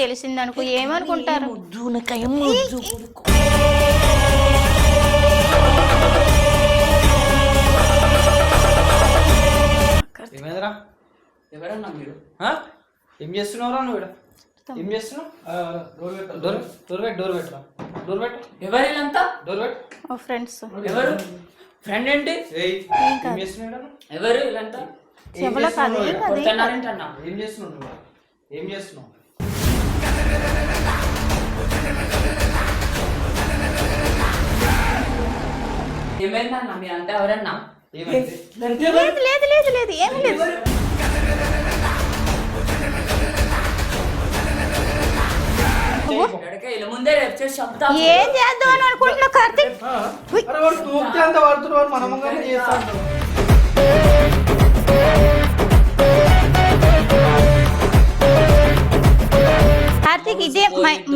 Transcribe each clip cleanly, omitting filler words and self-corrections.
తెలిసింది అనుకో ఏమనుకుంటారు? ఏమైందిరా? ఎవరన్నా మీరు? ఏం చేస్తున్నావురా నువ్వు? ఏం చేస్తున్నావు? డోర్ పెట్టరా. డోర్ పెట్టు. ఎవరిలంతా? డోర్ పెట్టు. ఫ్రెండ్స్. ఎవరు ఫ్రెండ్ ఏంటి? ఏం చేస్తున్నావు? ఎవరు వీళ్ళంతా? ఏం చేస్తున్నావు? ఏం చేస్తున్నావు? ఏం చేస్తున్నావు? ఏమైందన్నా మీ అంతా? ఎవరన్నా? ఏమైంది? లేదు లేదు లేదు లేదు ఏం లేదు. ముందే రేపు చేసి చెప్తా. ఏం చేద్దాం అని అనుకుంటున్నావు కార్తీక్? కార్తీక్ ఇదే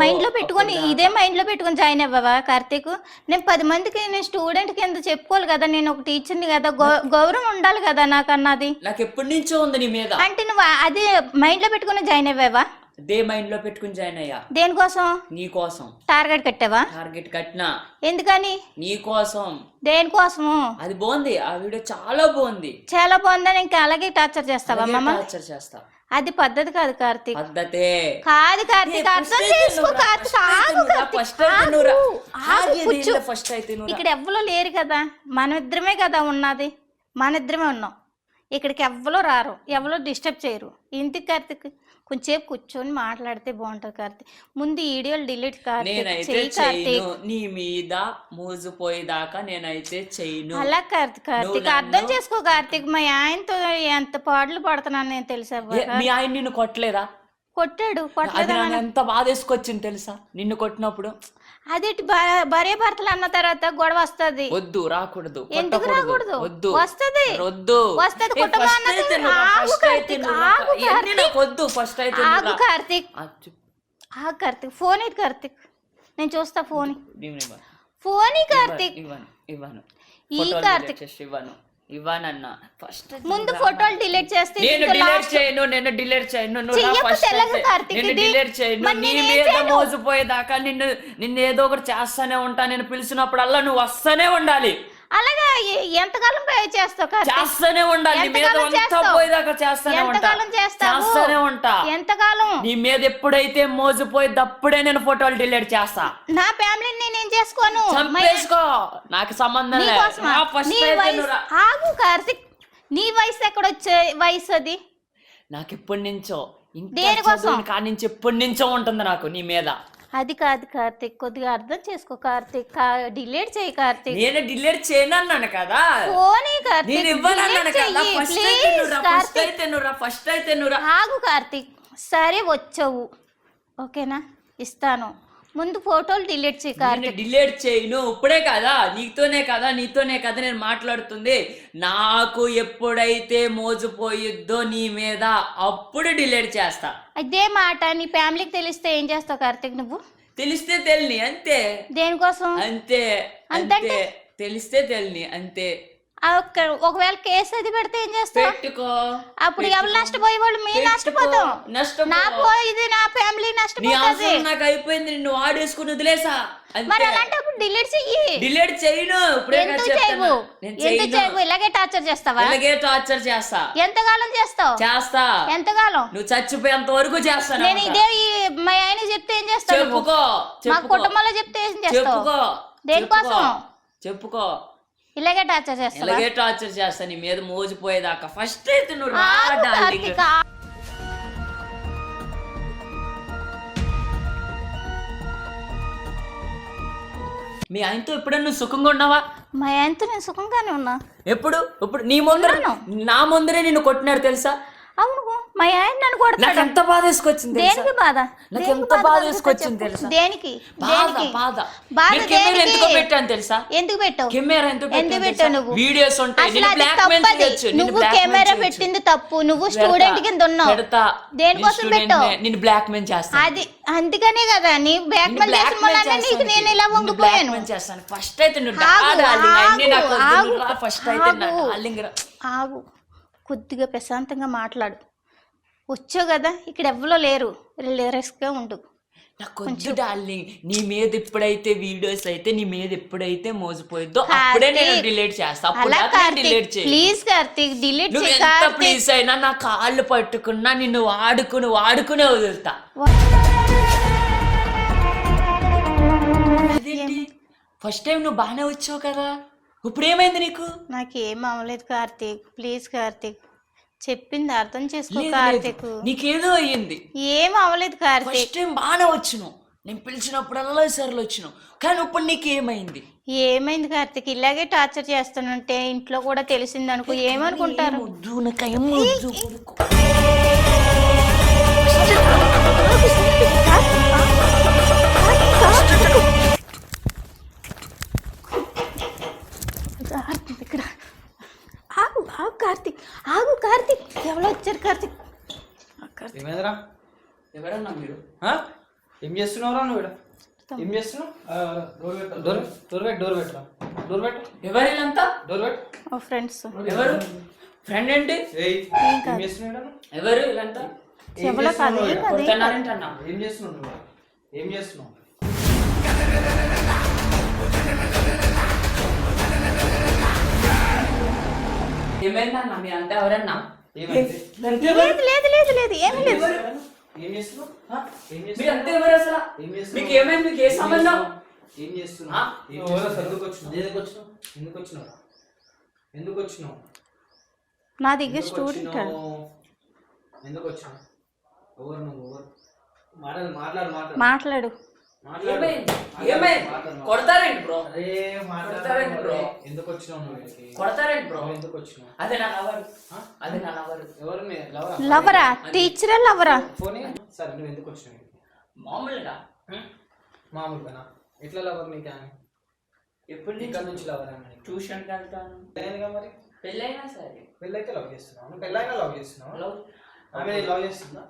మైండ్ లో పెట్టుకొని జాయిన్ అవ్వవా కార్తీక్? నేను 10 మందికి నేను స్టూడెంట్ కింద చెప్పుకోవాలి కదా, నేను ఒక టీచర్ని కదా, గౌరవం ఉండాలి కదా నాకు అన్నది. నాకు ఎప్పటి నుంచో ఉంది నీ మీద. అంటే నువ్వు అదే మైండ్ లో పెట్టుకుని జాయిన్ అవ్వావా? అదే మైండ్ లో పెట్టుకుని జాయిన్ అయ్యా. దేనికోసం? నీ కోసం. టార్గెట్ కట్టావా? టార్గెట్ కట్టినా. ఎందుకని? నీ కోసం. దేనికోసము? అది బాగుంది, ఆ వీడియో చాలా బాగుంది. చాలా బాగుందని ఇంకా అలాగే టార్చర్ చేస్తావా? టార్చర్ చేస్తా. అది పద్ధతి కాదు కార్తీక్. పద్ధతే కాదు కార్తీక్, అర్థం చేసుకో కార్తీక్. ఇక్కడ ఎవ్వరూ లేరు కదా, మన కదా ఉన్నది, మన ఇద్దరమే ఉన్నాం. ఇక్కడికి ఎవ్వరూ రారు, ఎవరో డిస్టర్బ్ చేయరు. ఇంటికి కార్తీక్ కొంచెంసేపు కూర్చొని మాట్లాడితే బాగుంటది కార్తీక్. ముందు వీడియోలు డిలీట్ కార్తీక్. నీ మీద మోజుపోయేదాకా నేనైతే చెయ్యను. అలా కార్తీక్ అర్థం చేసుకో కార్తీక్. మా ఆయనతో ఎంత పాటలు పడుతున్నాను నేను తెలుసా? మీ ఆయన నిన్ను కొట్టలేదా? కొట్టాడు. ఎంత బాధ వేసుకొచ్చింది తెలుసా నిన్ను కొట్టినప్పుడు? అదేంటి భార్య భర్తలు అన్న తర్వాత గొడవ వస్తది. వద్దు, రాకూడదు. ఎందుకు రాకూడదు? వద్దు, వస్తది. వద్దు, వస్తది. కార్తీక్ ఫోన్ ఇది కార్తీక్, నేను చూస్తా. ఫోన్ కార్తీక్ ఈ కార్తీక్ ఇవ్వనన్నా. ఫస్ట్ ముందు ఫోటోలు డిలీట్ చేస్తే నేను డిలీట్ చేయను. నీ మీద మోసపోయేదాకా నిన్ను ఏదో ఒకటి చేస్తానే ఉంటా. నేను పిలిచినప్పుడల్లా నువ్వు వస్తానే ఉండాలి. అలాగా ఎంతకాలం చేస్తావు? చేస్తానే ఉండాలి. నీ మీద అంతా పోయేదాకా చేస్తానే ఉంటా. ఎంతకాలం? నీ మీద ఎప్పుడైతే మోసపోయేది అప్పుడే నేను ఫోటోలు డిలీట్ చేస్తా. నా ఫ్యామిలీని నేనేం చేసుకోను? చంపేసుకో, నాకు సంబంధం లేదు. ఆగు కార్తీక్, నీ వయసు ఎక్కడొచ్చే వయసు అది? నాకు ఎప్పటి నుంచో, ఇంకా కాడి నుంచి ఎప్పటి నుంచో ఉంటుంది నాకు నీ మీద. అది కాదు కార్తీక్, కొద్దిగా అర్థం చేసుకో కార్తీక్. డిలీట్ చేయి కార్తీక్. నేను డిలీట్ చేయను అన్నాను కదా. ఆగు కార్తీక్. సరే వచ్చావు, ఓకేనా, ఇస్తాను. ముందు ఫోటోలు డిలీట్ చేయి కార్తీక్. డిలీట్ చేయను. ఇప్పుడే కదా, నీతోనే కదా నేను మాట్లాడుతుంది. నాకు ఎప్పుడైతే మోజుపోయిద్దో నీ మీద అప్పుడు డిలీట్ చేస్తా. అదే మాట నీ ఫ్యామిలీకి తెలిస్తే ఏం చేస్తావు కార్తీక్? నువ్వు తెలిస్తే తెలియని అంతే. దేనికోసం? అంతే తెలిస్తే తెలియని అంతే. ఒకవేళ కేసు అది పెడితే ఏం చేస్తావు? పెట్టుకో. అప్పుడు ఎవరు నష్టపోయే వాళ్ళు? మీ నష్టపోతాం. నా ఫ్యామిలీ నష్టపోతుంది. నాకు అయిపోయింది, నిన్ను వాడేసుకుని వదిలేసా. మరి అలాంటప్పుడు డిలీట్ చెయ్యి. డిలీట్ చేయను. ఇలాగే టార్చర్ చేస్తావా? ఇలాగే టార్చర్ చేస్తా. ఎంతకాలం చేస్తావు? చేస్తా. ఎంతకాలం? నువ్వు చచ్చిపోయేంత వరకు చేస్తాను. నేను ఇదే మా ఆయన చెప్తే ఏం చేస్తావు? చెప్పుకో. మా కుటుంబంలో చెప్తే ఏం చేస్తావు? దేనికోసం? చెప్పుకో. ఇలాగే టార్చర్ చేస్తా. నీ మీద మోజుపోయేదాకా. ఫస్ట్ అయితే నువ్వు రా డార్లింగ్. మీ ఆయనతో ఎప్పుడన్నా సుఖంగా ఉన్నావా? మా ఆయనతో నేను సుఖంగానే ఉన్నా. ఎప్పుడు నీ ముందర, నా ముందరే నిన్ను కొట్టినారు తెలుసా? అవును, మా ఆయన నన్ను కొడతాడు. నాకు ఎంత బాధ వేసుకొచ్చింది. దేనికి బాధ? నాకు ఎంత బాధ వేసుకొచ్చింది తెలుసా? దేనికి బాధ? కెమెరా ఎందుకు పెట్టాను తెలుసా? ఎందుకు పెట్టావు? కెమెరా ఎందుకు పెట్టావు? నువ్వు వీడియోస్ ఉంటాయి, నిన్ను బ్లాక్మెయిల్ చేయొచ్చు. నువ్వు కెమెరా పెట్టింది తప్పు. నువ్వు స్టూడెంట్ కింద ఉన్నావు. దేనికోసం పెట్టావు? నిన్ను బ్లాక్మెయిల్ చేస్తా. అది అందుకనే కదా నీ బ్లాక్మెయిల్ చేసిన వల్లనే నీకు నేను ఇలా వంగిపోయాను. ఫస్ట్ అయితే నువ్వు ఫస్ట్ అయితే ఆగు, కొద్దిగా ప్రశాంతంగా మాట్లాడు. వచ్చావు కదా, ఇక్కడ ఎవ్వరో లేరు, రిలాక్స్గా ఉండు. నాకు కొంచెం డార్లింగ్, నీ మీద ఎప్పుడైతే వీడియోస్ అయితే నీ మీద ఎప్పుడైతే మోసపోయిద్దో అప్పుడే నేను డిలీట్ చేస్తా. అలా డిలీట్ కార్తీక్ చేయి. ప్లీజ్ కార్తీక్ డిలీట్ నువ్వు చేయి ఎంత కార్తీక్. ప్లీజ్ అయినా నా కాళ్ళు పట్టుకున్నా నిన్ను వాడుకునే వదులుతా. అదేంటి ఫస్ట్ టైం నువ్వు బాగానే వచ్చావు కదా, ఇప్పుడు ఏమైంది నీకు? నాకేం అవ్వలేదు కార్తీక్, ప్లీజ్ కార్తీక్, చెప్పింది అర్థం చేసుకో లేదు, కార్తీక్. లేదు. నీకేదో అయ్యింది. ఏం అవ్వలేదు కార్తీక్. ఫస్ట్ టైం బాగానే వచ్చినావు, నేను పిలిచినప్పుడల్లా సర్లు వచ్చినావు, కానీ ఇప్పుడు నీకు ఏమైంది? ఏమైంది కార్తీక్, ఇలాగే టార్చర్ చేస్తానంటే ఇంట్లో కూడా తెలిసింది అనుకో, ఏమనుకుంటారు? కార్తీక్ ఇక్కడ ఆగు ఆగు కార్తీక్, ఆగు కార్తీక్, ఎవరో వచ్చారు కార్తీక్. ఏమైందిరా? ఎవరన్నా మీరు? ఏం చేస్తున్నావురా నువ్వు? ఏం చేస్తున్నావు? డోర్ పెట్టు. ఎవరు వీళ్ళంతా? డోర్ పెట్టు. ఓ ఫ్రెండ్స్. ఎవరు ఫ్రెండ్ ఏంటి? ఏం చేస్తున్నావు? ఎవరు వీళ్ళంతా? ఎవరో కాదు, ఏం కాదు, ఏం కాదు. కొడుతున్నారేంటన్నా? ఏం చేస్తున్నావు నువ్వు? ఏం చేస్తున్నావు? ఏమైందన్నా మీ అంతా? ఎవరన్నా? ఏమైంది? లేదు లేదు లేదు లేదు ఏమీ లేదు. ఏం చేస్తున్నావు? ఏం మీ చేస్తున్నావు? అంతా ఎవరు అసలు? ఏం చేస్తున్నావు? మీకు ఏమైంది? మీకు ఏ సంబంధం? ఏం చేస్తున్నావు? ఎందుకు వచ్చినావు? నా దగ్గర స్టూడెంట్ ఎందుకు వచ్చినావు? ఎవరు నువ్వు? మాట్లాడు. మాట్లాడు. ఏమైంది? కొడతారేంటి బ్రో? అరే కొడతారేంటి బ్రో? ఎందుకు వచ్చినావు నువ్వు ఇక్కడికి? కొడతారేంటి బ్రో? నువ్వు ఎందుకు వచ్చినావు? అదే నా లవర్. అదే నా లవర్. ఎవరు లవరా? టీచరా లవరా? ఫోన్ సరే, నువ్వు ఎందుకు వచ్చినావు ఇక్కడికి? మామూలుగా మామూలుగానా? ఎట్లా లవర్ నీకు? ఎప్పుడు ఇక్కడ నుంచి లవర్ అని ట్యూషన్కి వెళ్తాను. పెళ్ళైనగా మరి? పెళ్ళైనా సరే. పెళ్ళైతే లవ్ చేస్తున్నావు? నువ్వు పెళ్ళైనా లవ్ చేస్తున్నావు? లవ్ ఆమె నేను లవ్ చేస్తుందా?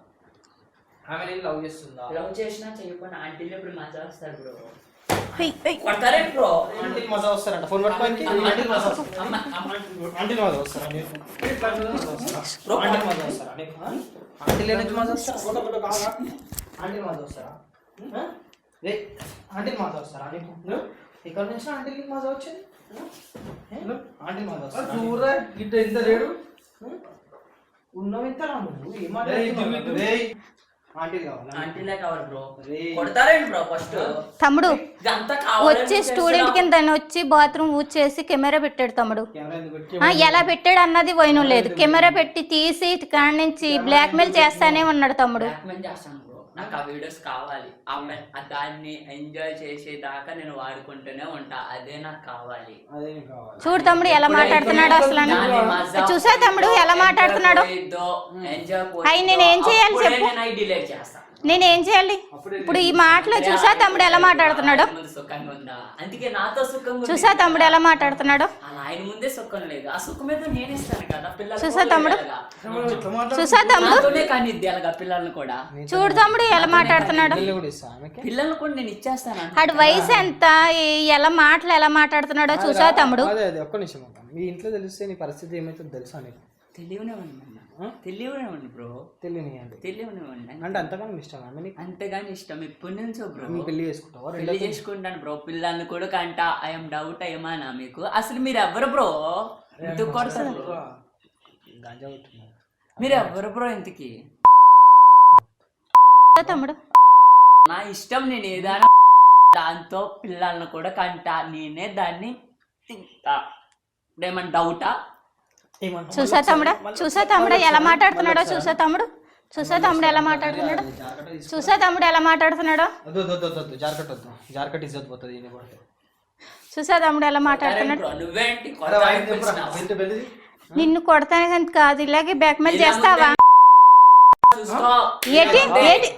ఆమె నేను లవ్ చేస్తుందా? లవ్ చేసినా చేయకపోయినా ఆంటీలు ఎప్పుడు మజా వస్తారు బ్రో. ఏయ్, ఏయ్. కొడతారేంటి బ్రో? ఆంటీలు మజా వస్తారంట. ఫోన్ పట్టుకోనికి ఆంటీలు మజా వస్తారా? ఆంటీలు మజా వస్తారా? ఆంటీలు నుంచి మజా వస్తారా? ఫోటో కావాలా? ఆంటీలు మజా వస్తారా? ఆంటీలు మజా వస్తారా నీకు? ఇక్కడ నుంచి ఆంటీలకి మజా వచ్చింది. ఆంటీలు మజా వస్తారా? చూడరా గిట్ట ఎంత రేడు ఉన్నావు, ఎంత రా నువ్వు? ఏం మాట్లాడుతున్నావు? ఆంటీలు కావాలా? ఆంటీలే కావాలి బ్రో. కొడతారేంటి బ్రో? ఫస్ట్ తమ్ముడు ఇదంతా వచ్చి స్టూడెంట్ కింద వచ్చి బాత్రూమ్ ఊచేసి కెమెరా పెట్టాడు తమ్ముడు. కెమెరా ఎందుకు పెట్టి? ఎలా పెట్టాడు అన్నది పోయిన లేదు, కెమెరా పెట్టి తీసి కాడి నుంచి బ్లాక్ మెయిల్ చేస్తానే ఉన్నాడు తమ్ముడు. బ్లాక్మెయిల్ చేస్తాను బ్రో. నాకు ఆ వీడియోస్ కావాలి. దాన్ని ఎంజాయ్ చేసేదాకా నేను వాడుకుంటూనే ఉంటా. అదే నాకు కావాలి. అదే నీకు కావాలి. చూడు తమ్ముడు ఎలా మాట్లాడుతున్నాడు అసలు. చూసా తమ్ముడు ఎలా మాట్లాడుతున్నాడు. అయ్యి నేనేం చేయాలి చెప్పు? డిలీట్ చేస్తాను. నేనేం చేయాలి ఇప్పుడు? ఈ మాటలో చూసా తమ్ముడు ఎలా మాట్లాడుతున్నాడు. సుఖంగా ఉందా? అందుకే నాతో సుఖంగా చూసా తమ్ముడు ఎలా మాట్లాడుతున్నాడు. అలా ఆయన ముందే సుఖం లేదు. ఆ సుఖం ఏదో నేను ఇస్తాను కదా పిల్లలు. చూసా తమ్ముడు, చూసా తమ్ముడు, కానీ ఇద్దాలిగా పిల్లల్ని కూడా. చూడు తమ్ముడు ఎలా మాట్లాడుతున్నాడు. పిల్లల్ని కూడా నేను ఇచ్చేస్తాను. ఆడు వయసు ఎంత, ఎలా ఎలా మాట్లాడుతున్నాడో చూసా తమ్ముడు. అదే అదే ఒక్క నిమిషం. మీ ఇంట్లో తెలిస్తే నీ పరిస్థితి ఏమైతుందో తెలుసా నీకు? తెలియనివ్వండి బ్రో. తెలియనివ్వండి అంటే అంతగానో ఇష్టం నీకు? అంతేగాని ఇష్టం. ఎప్పటి నుంచో బ్రో. పెళ్లి చేసుకుంటావా? పెళ్లి చేసుకుంటాను బ్రో. పిల్లల్ని కూడా కంట. ఐఎమ్ డౌట్ ఏమానా మీకు? అసలు మీరు ఎవరు బ్రో? ఎందుకు కొడతారు బ్రో? మీరు ఎవరు బ్రో ఇంతకి? తమ్ముడు నా ఇష్టం. నేను ఏదైనా దాంతో పిల్లల్ని కూడా కంట. నేనే దాన్ని తింటా. ఏమన్నా డౌటా? చూసా తమ్ముడా, చూసా తమ్ముడు ఎలా మాట్లాడుతున్నాడో. చూసా తమ్ముడు, చూసా తమ్ముడు ఎలా మాట్లాడుతున్నాడు. చూసా తమ్ముడు ఎలా మాట్లాడుతున్నాడో. జార్కట్ ఇజ్జత్ పోతుంది. చూసా తమ్ముడు ఎలా మాట్లాడుతున్నాడు. నువ్వేంటి నిన్ను కొడతానే కాదు, ఇలాగే బ్లాక్మెయిల్ చేస్తావా? ఏంటి ఏంటి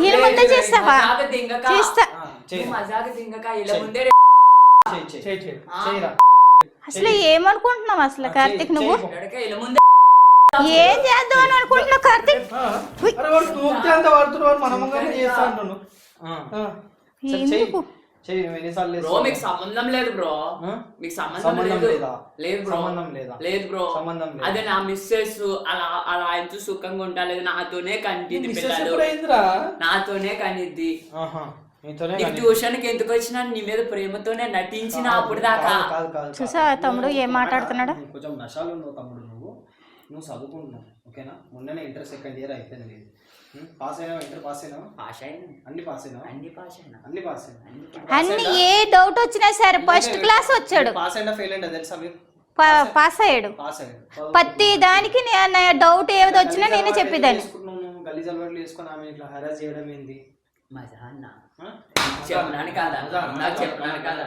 వీళ్ళ ముందే చేస్తావా? చేస్తా. అసలు ఏమనుకుంటున్నావు అసలు కార్తీక్? నువ్వు ఏం చేద్దాం అని అనుకుంటున్నావు కార్తీక్? ఎందుకు చెయ్యి నువ్వు ఎన్నిసార్లు బ్రో మీకు సంబంధం లేదు బ్రో, మీకు సంబంధం సంబంధం లేదు. లేదా? లేదు బ్రో, సంబంధం లేదా? లేదు బ్రో, సంబంధం లేదు. అదే నా మిస్సెస్ అలా అలా ఆయనతో సుఖంగా ఉంటాలేదు, నాతోనే కంటిది మిస్సెస్ పిల్లలు, ఎప్పుడైందిరా? నాతోనే కనిద్ది. నీతోనే నీకు కానీ. ట్యూషన్ కి ఎందుకు వచ్చినా నీ మీద ప్రేమతోనే నటించిన అప్పుడు దాకా. కాదు, కాదు, కాదు. చూసా తమ్ముడు ఏం మాట్లాడుతున్నాడు. నువ్వు కొంచెం నశాలు ఉన్నావు తమ్ముడు, నువ్వు చదువుకుంటున్నావు ఓకేనా. మొన్ననే ఇంటర్ సెకండ్ ఇయర్ అయిపోయింది. పాస్ అయినా? ఇంటర్ పాస్ అయినా? పాస్ అయినా, అన్ని పాస్ అయినా? అన్ని పాస్ అయినా, అన్ని పాస్ అయినా? అన్ని ఏ డౌట్ వచ్చినా సరే ఫస్ట్ క్లాస్ వచ్చాడు, పాస్ అయినా ఫెయిల్ అయినా తెలుసా మీరు? పాస్ అయ్యాడు. పాస్ అయ్యాడు. ప్రతి దానికి డౌట్ ఏది వచ్చినా నేనే చెప్పేదాన్ని. గలీజ్ అలవాట్లు వేసుకొని ఆమె ఇట్లా హెరాస్ చేయడం ఏంది? మజా అన్న చెప్పినాను కదా, ఇందాక చెప్పినాను కదా,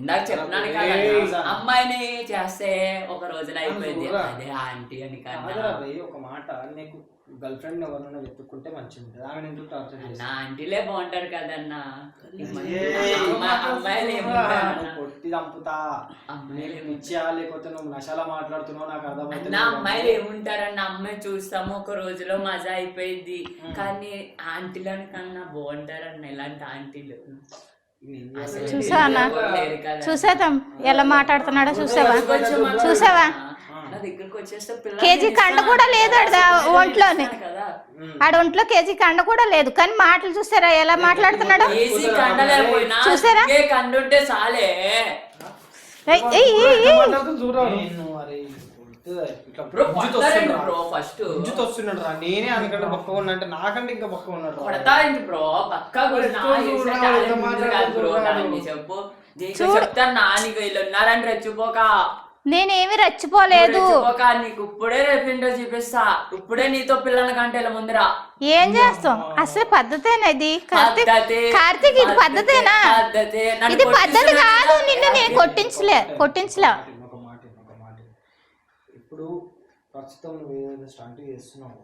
ఇందాక చెప్పినాను కదా, అమ్మాయిని చేస్తే ఒక రోజున అయిపోయింది అదే ఆంటీ అని కదా. ఒక మాట, నీకు గర్ల్ ఫ్రెండ్ ఎవరైనా వెతుక్కుంటే మంచిగా ఉంటుంది. ఆమె ఎందుకు టార్చర్ చేస్తావు? నా ఆంటీలే బాగుంటారు కదన్నా, కొట్టి చంపుతా. ఇచ్చా లేకపోతే నువ్వు నశాలా మాట్లాడుతున్నావు నాకు అర్థమవుతుంది. నా అమ్మాయిలు ఏముంటారన్న, అమ్మాయి చూస్తాము ఒక రోజులో మజా అయిపోయింది, కానీ ఆంటీలని కన్నా బాగుంటారన్న ఇలాంటి ఆంటీలు. చూసా అన్న, చూసేద్దాం ఎలా మాట్లాడుతున్నాడో. చూసావా చూసావా నా దగ్గరకు వచ్చేస్తే కేజీ కండ కూడా లేదు ఒంట్లోని, ఆడ ఒంట్లో కేజీ కండ కూడా లేదు, కానీ మాటలు చూసారా ఎలా మాట్లాడుతున్నాడు. చూసారా కండుంటే చాలే. వస్తున్నాడు రా, నేనే అందుకంటే పక్క ఉన్నా అంటే నాకంటే ఇంకా పక్క ఉన్నాడు. బ్రో పక్కా చెప్పు, చెప్తాను నా నీకు వీళ్ళు ఉన్నారని రెచ్చిపోక. నేనేమి రెచ్చిపోలేదు, నీకు ఇప్పుడే రేపింటో చూపిస్తా, ఇప్పుడే నీతో పిల్లల కంటే ముందురా. ఏం చేస్తాం అసలు పద్ధతేనా ఇది? కార్తీక్ ఇది పద్ధతేనా? ఇది పద్ధతి కాదు, నిన్ను నేను కొట్టించలే. ఒక మాట, ఇప్పుడు ప్రస్తుతం నువ్వు ఏదైతే స్టంట్ చేస్తున్నావు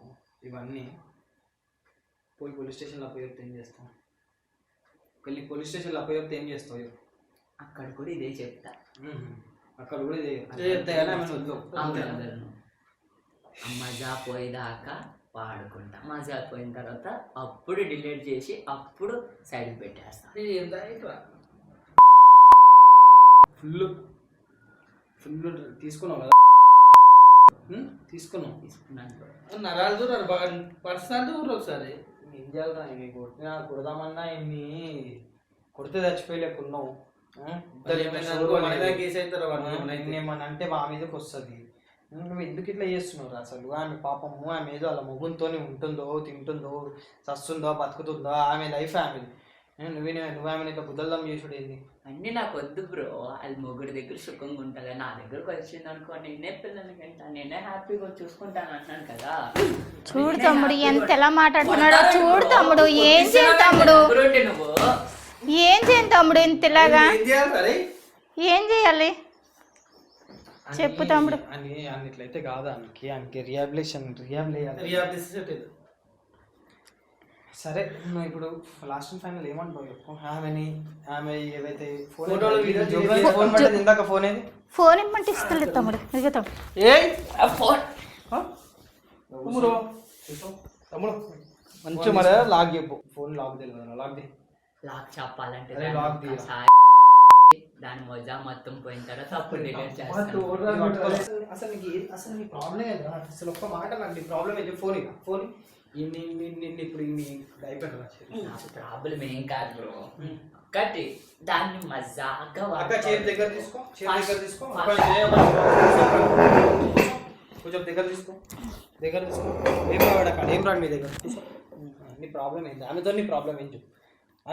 ఇవన్నీ పోయి పోలీస్ స్టేషన్లో అప్పచెప్తే ఏం చేస్తావు? వెళ్ళి పోలీస్ స్టేషన్లో అప్పచెప్తే ఏం చేస్తావు? అక్కడ కూడా ఇదే చెప్తా, అక్కడ కూడా ఇదే మజా పోయేదాకా పాడుకుంటా, మజా పోయిన తర్వాత అప్పుడు డిలీట్ చేసి అప్పుడు సైడ్ పెట్టేస్తా. ఫుల్ తీసుకున్నావు కదా? తీసుకున్నాను. నరాలు చూడాలి బాగా పర్సనల్ ఊరు ఒకసారి ఏం చేయాలరా? ఇవి కొట్టినా కొడదామన్నా ఇన్ని కొడితే చచ్చిపోయలేకున్నావు. ఏమన్నా అంటే మా మీదకి వస్తుంది. నువ్వు ఎందుకు ఇట్లా చేస్తున్నావు అసలు? ఆమె పాపము, ఆమె ఏదో అలా మొగునితోనే ఉంటుందో, తింటుందో, చస్తుందో, బతుకుతుందో, ఆమె లైఫ్ ఆమె. నువ్వు ఆమె ఇట్లా బుద్ధల్దం చేసుడు ఏంది? అన్నీ నాకు వద్దు బ్రో, అది మొగుడి దగ్గర సుఖంగా ఉంటుంది. నా దగ్గరకు వచ్చింది అనుకో, నేనే పిల్లలకి వెళ్తాను, నేనే హ్యాపీగా చూసుకుంటాను అంటున్నాను కదా. చూడు తమ్ముడు ఎంత ఎలా మాట్లాడుతున్నాడో. చూడు తమ్ముడు, ఏం చేయ తమ్ముడు, నువ్వు ఏం చేయను తమ్ముడు ఇంతలాగా? ఏం చేయాలి చెప్పు తమ్ముడు. అని అన్నిట్లయితే కాదు, ఆయనకి రిహాబిలేషన్ సరే. నువ్వు ఇప్పుడు లాస్ట్ అండ్ ఫైనల్ ఏమంటావు చెప్పు? ఆమె ఏవైతే ఫోన్ పడ్డది ఇందాక, ఫోన్ ఏది? ఫోన్ ఇమ్మంటే ఇస్తలేదు తమ్ముడు. ఇదిగో తమ్ముడు తమ్ముడు మంచిగా మరి లాక్ చెప్పు. ఫోన్ లాక్ తెలియదు, లాక్ చెప్పాలంటే లాక్ దాని మజా మొత్తం పోయిన తర్వాత అప్పుడు డిలీట్ చేస్తాను. అసలు నీ ప్రాబ్లం ఏంటా? అసలు ఒక్క మాట నాకు నీ ప్రాబ్లం ఏంటి? ఫోన్ ఇప్పుడు అయిపోయింది. ప్రాబ్లం ఏం కాదు బ్రో, ఒకటి దాన్ని మజాగా దగ్గర తీసుకో, కొంచెం దగ్గర తీసుకో. ఏం రాడు నీ దగ్గర. నీ ప్రాబ్లం ఏంటి? ఆమెతో నీ ప్రాబ్లం ఏం చెప్పు.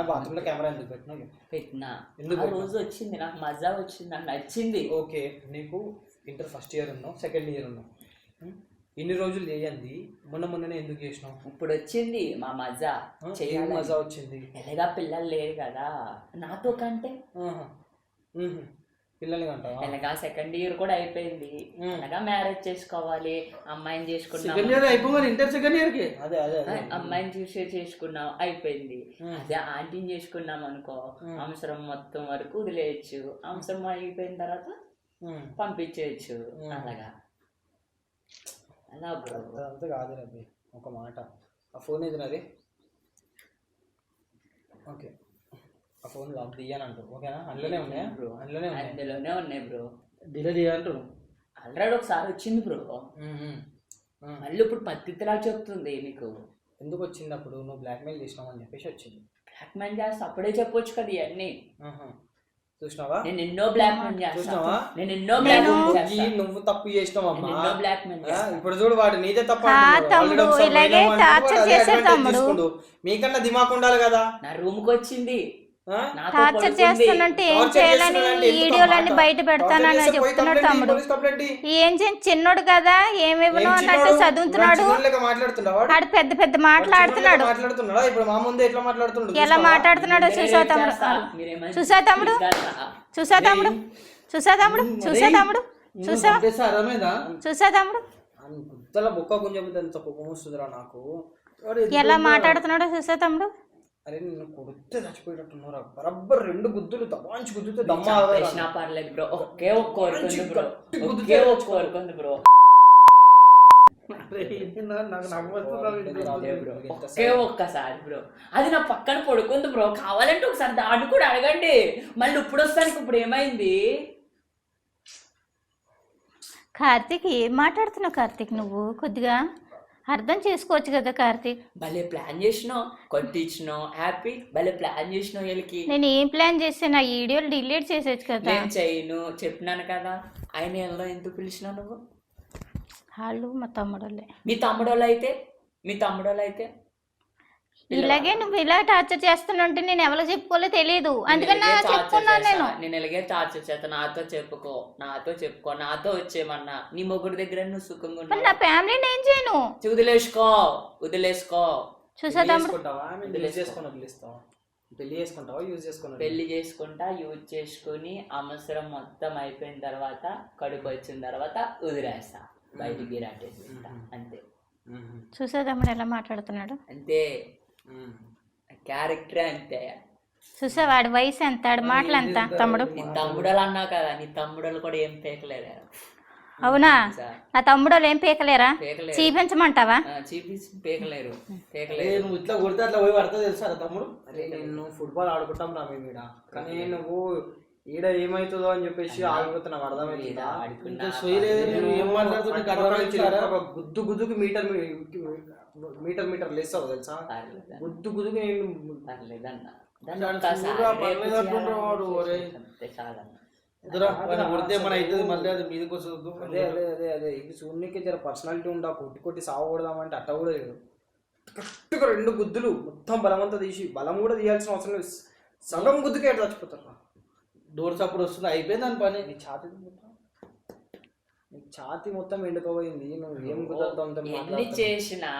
బాత్రూంలో కెమెరా ఎందుకు పెట్టినా? ఎందుకు రోజు వచ్చింది, నాకు మజా వచ్చింది, నాకు నచ్చింది. ఓకే, నీకు ఇంటర్ ఫస్ట్ ఇయర్ ఉన్నావు, సెకండ్ ఇయర్ ఉన్నావు, ఇన్ని రోజులు చేయండి. మొన్ననే ఎందుకు చేసినావు? ఇప్పుడు వచ్చింది మా మజా. మజా వచ్చింది ఎలాగా పిల్లలు లేరు కదా నాతో కంటే. పిల్లల్ని కంటావా? ఎలాగా సెకండ్ ఇయర్ కూడా అయిపోయింది, ఎలాగా మ్యారేజ్ చేసుకోవాలి, అమ్మాయిని చేసుకున్నాం. ఇంటర్ సెకండ్ ఇయర్ కి అదే అమ్మాయిని చూసే చేసుకున్నాం, అయిపోయింది. అదే ఆంటీని చేసుకున్నాం అనుకో, అవసరం మొత్తం వరకు వదిలేయచ్చు, అవసరం అయిపోయిన తర్వాత పంపించేయచ్చు. అలాగా అలా అంతా కాదు రవి. ఒక మాట, ఆ ఫోన్ ఏది నాది? ఓకే, ఆ ఆ ఫోన్ లాక్ తీయనంటు ఓకేనా? అందులోనే ఉన్నాయా బ్రో అందులోనే ఉన్నాయి అందులోనే ఉన్నాయి బ్రో. డిలీట్ చేయాలంటారు. ఆల్రెడీ ఒకసారి వచ్చింది బ్రో, మళ్ళీ ఇప్పుడు పత్తిలా చెప్తుంది నీకు. ఎందుకు వచ్చింది అప్పుడు? నువ్వు బ్లాక్మెయిల్ చేసినావు అని చెప్పేసి వచ్చింది. బ్లాక్మెయిల్ చేస్తా అప్పుడే చెప్పొచ్చు కదా ఇవన్నీ. చూసినావా? నేను ఎన్నో బ్లాక్మెయిల్ చేస్తా, చూసినావా? నేను ఎన్నో బ్లాక్మెయిల్ చేస్తా, నువ్వు తప్పు చేసినావు అమ్మా. ఎన్నో బ్లాక్మెయిల్ చేస్తా. ఇప్పుడు చూడు వాడు నీదే తప్పు తమ్ముడు ఇలాగే టార్చర్ చేసే తమ్ముడు. మీకన్నా దిమాక్ ఉండాలి కదా. నా రూమ్ కి వచ్చింది, టార్చర్ చేస్తానంటే ఏం చేయాలని వీడియోలన్నీ బయట పెడతానని చెప్తున్నాడు తమ్ముడు. ఏం చేయండి, చిన్నోడు కదా ఏమివ్వను అన్నట్టు చదువుతున్నాడు. ఆడు పెద్ద పెద్ద మాట్లాడుతున్నాడు. ఎలా మాట్లాడుతున్నాడో చూసా తమ్ముడు, చూసా తమ్ముడు, చూసా తమ్ముడు, చూసా తమ్ముడు, చూసా తమ్ముడు, చూసా చూసా తమ్ముడు నాకు ఎలా మాట్లాడుతున్నాడో చూసా తమ్ముడు. అరే నిన్ను కొడితే చచ్చిపోయేటట్టున్నారా? బరబ్బర్ 2 గుద్దులు దబాంచి గుద్దుతే దమ్మ పర్లేదు బ్రో. ఒకే ఒక్క కోరుకుంది బ్రో, ఒకే ఒక్క కోరుకుంది బ్రో, ఒకే ఒక్కసారి బ్రో. అది నా పక్కన పడుకుంది బ్రో. కావాలంటే ఒకసారి దాన్ని కూడా అడగండి. మళ్ళీ ఇప్పుడు వస్తానికి ఇప్పుడు ఏమైంది? కార్తీక్ ఏం మాట్లాడుతున్నావు కార్తీక్? నువ్వు కొద్దిగా అర్థం చేసుకోవచ్చు కదా కార్తీక్. భలే ప్లాన్ చేసినావు, కొట్టించినావు, హ్యాపీ. భలే ప్లాన్ చేసినావు వీళ్ళకి. నేను ఏం ప్లాన్ చేస్తే నా వీడియోలు డిలీట్ చేసేచ్చు కదా. నేను చేయను చెప్పినాను కదా. ఆయన ఎలా ఎందుకు పిలిచినావు నువ్వు? వాళ్ళు మా తమ్ముడోళ్ళే. మీ తమ్ముడోళ్ళు అయితే ఇలాగే నువ్వు ఇలా టార్చర్ చేస్తున్నంటే నేను ఎవరికి చెప్పుకోలే తెలియదు, అందుకని చెప్పుకున్నాను నేను ఎలాగే టార్చర్ చేస్తా. నాతో చెప్పుకో, నాతో వచ్చేమన్నా. నీ మొగుడు దగ్గర నువ్వు సుఖంగా నా ఫ్యామిలీని ఏం చేయను. వదిలేసుకో. చూసా తమ్ముడు, పెళ్లి చేసుకుంటా యూజ్ చేసుకుని అవసరం మొత్తం అయిపోయిన తర్వాత కడుపు వచ్చిన తర్వాత వదిలేస్తా, బయటికి రాటేసుకుంటా అంతే. చూసా తమ్ముడు ఎలా మాట్లాడుతున్నాడు అంతే, క్యారెక్టరే అంతే. చూసా వాడి వయసు ఎంత, వాడి మాటలు ఎంత తమ్ముడు. నీ తమ్ముడలు అన్నావు కదా, నీ తమ్ముడలు కూడా ఏం పేకలేరు. అవునా? నా తమ్ముడోళ్ళు ఏం పేకలేరా? చూపించమంటావా? పేకలేరు. నువ్వు ఇట్లా కొడితే అట్లా పోయి పడతా తెలుసా తమ్ముడు? అరే నేను ఫుట్బాల్ ఆడుకుంటాం రా మేము ఈడ, కానీ నువ్వు ఈడ ఏమైతుందో అని చెప్పేసి ఆగిపోతున్నావు. అర్థమైంది? గుద్దు గుద్దుకు మీటర్ లేస్తావు తెలుసా? గుద్దుకు నేను అదే ఇది సూర్యునికి జర పర్సనాలిటీ ఉండా. కొట్టి సాగు కొడదామంటే అట్ట కూడా లేదు. కరెక్ట్గా 2 గుద్దులు మొత్తం బలమంతా తీసి, బలం కూడా తీయాల్సిన అవసరం లేదు, సగం గుద్దుకే ఎట్లా చచ్చిపోతారు. డోర్ సప్పుడు వస్తుంది, అయిపోయింది దాని పని. నీ ఛాతి మొత్తం ఎండుకోపోయింది. నువ్వు ఏం కుదరదు ఎన్ని చేసినా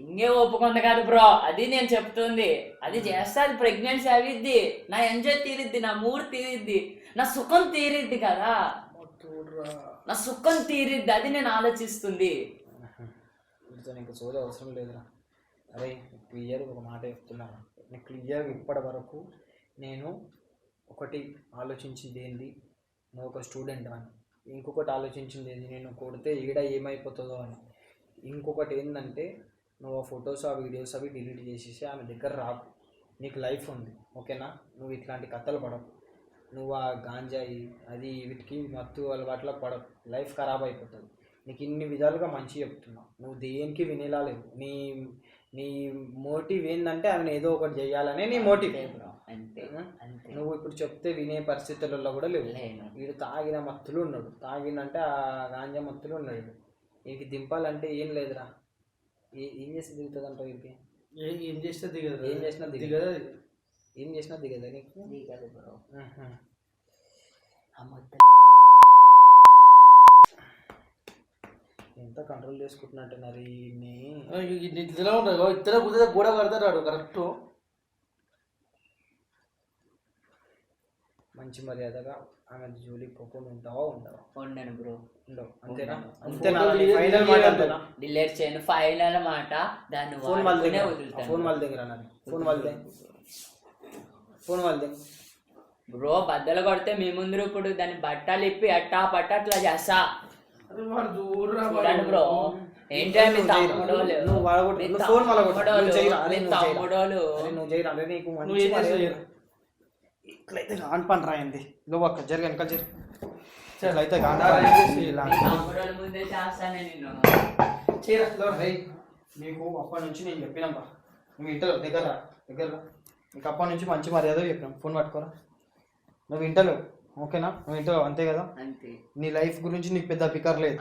ఇంకే ఒప్పుకుంది కాదు బ్రో. అది నేను చెప్తుంది, అది చేస్తా, అది ప్రెగ్నెన్సీ అవిద్ది, నా ఎంజాయ్ తీరిద్ది, నా మూడ్ తీరిద్ది, నా సుఖం తీరిద్ది కదా, నా సుఖం తీరిద్ది. అది నేను ఆలోచిస్తుంది. నీకు సోది అవసరం లేదురా. అరే క్లియర్గా ఒక మాట చెప్తున్నాను, నేను క్లియర్గా ఇప్పటి వరకు నేను ఒకటి ఆలోచించింది ఏంది, నువ్వు ఒక స్టూడెంట్ అని. ఇంకొకటి ఆలోచించింది ఏంది, నేను కొడితే ఈడ ఏమైపోతుందో అని. ఇంకొకటి ఏంటంటే నువ్వు ఆ ఫొటోస్ ఆ వీడియోస్ అవి డిలీట్ చేసేసి ఆమె దగ్గర రాకు. నీకు లైఫ్ ఉంది ఓకేనా? నువ్వు ఇట్లాంటి కథలు పడవు. నువ్వు ఆ గాంజాయి అది వీటికి మత్తు అలవాట్లకు పడవు. లైఫ్ ఖరాబ్ అయిపోతుంది. నీకు ఇన్ని విధాలుగా మంచి చెప్తున్నావు, నువ్వు దేనికి వినేలా లేవు. నీ మోటివ్ ఏంటంటే ఆమెను ఏదో ఒకటి చేయాలనే నీ మోటివ్. నువ్వు ఇప్పుడు చెప్తే వినే పరిస్థితులలో కూడా లేవు. వీడు తాగిన మత్తులు ఉన్నాడు, తాగినంటే ఆ గాంజా మత్తులు ఉన్నాడు. వీడికి దింపాలంటే ఏం లేదురా. ఏం చేస్తే దిగుతుంది అంటావు? వీడికి ఏం చేసినా దిగదు, ఏం చేసినా దిగదా నీకు? ఎంత కంట్రోల్ చేసుకుంటున్నట్టున్నారు ఇట్లా ఉంటారు. ఇతర కుదిరే గోడ కడతాడు కరెక్ట్. మంచి మర్యాదగా ఆమె జోలికి పోకుండా ఉంటావా? ఉండను బ్రో. ఉండవు అంతేనా? డిలీట్ చేయను, ఫైనల్ మాట. దాన్ని ఫోన్ వాళ్ళ దగ్గర బ్రో. బద్దలు కొడితే మీ ముందు ఇప్పుడు దాన్ని బట్టలు ఇప్పి అట్టా పట్టట్లా చేస్తా చూడండి బ్రో. ఏంటంటే తమ్ముడోళ్ళు ఇట్లయితే కాని పని రాయింది నువ్వు అక్క జరిగి వెనకాల జరి ఇట్లయితే కాని ఇలా తమ్ముడోళ్ళ ముందే చేస్తానే నేను చీరలో రై నీకు అప్పటి నుంచి నేను చెప్పినాం నువ్వు ఇంటర్లో దగ్గర నీకు అప్పటి నుంచి మంచి మర్యాద చెప్పినాం ఫోన్ పట్టుకోరా నువ్వు ఇంటర్లో ఓకేనా నువ్వు ఇంటర్లో అంతే కదా అంతే నీ లైఫ్ గురించి నీకు పెద్ద ఫికర్ లేదు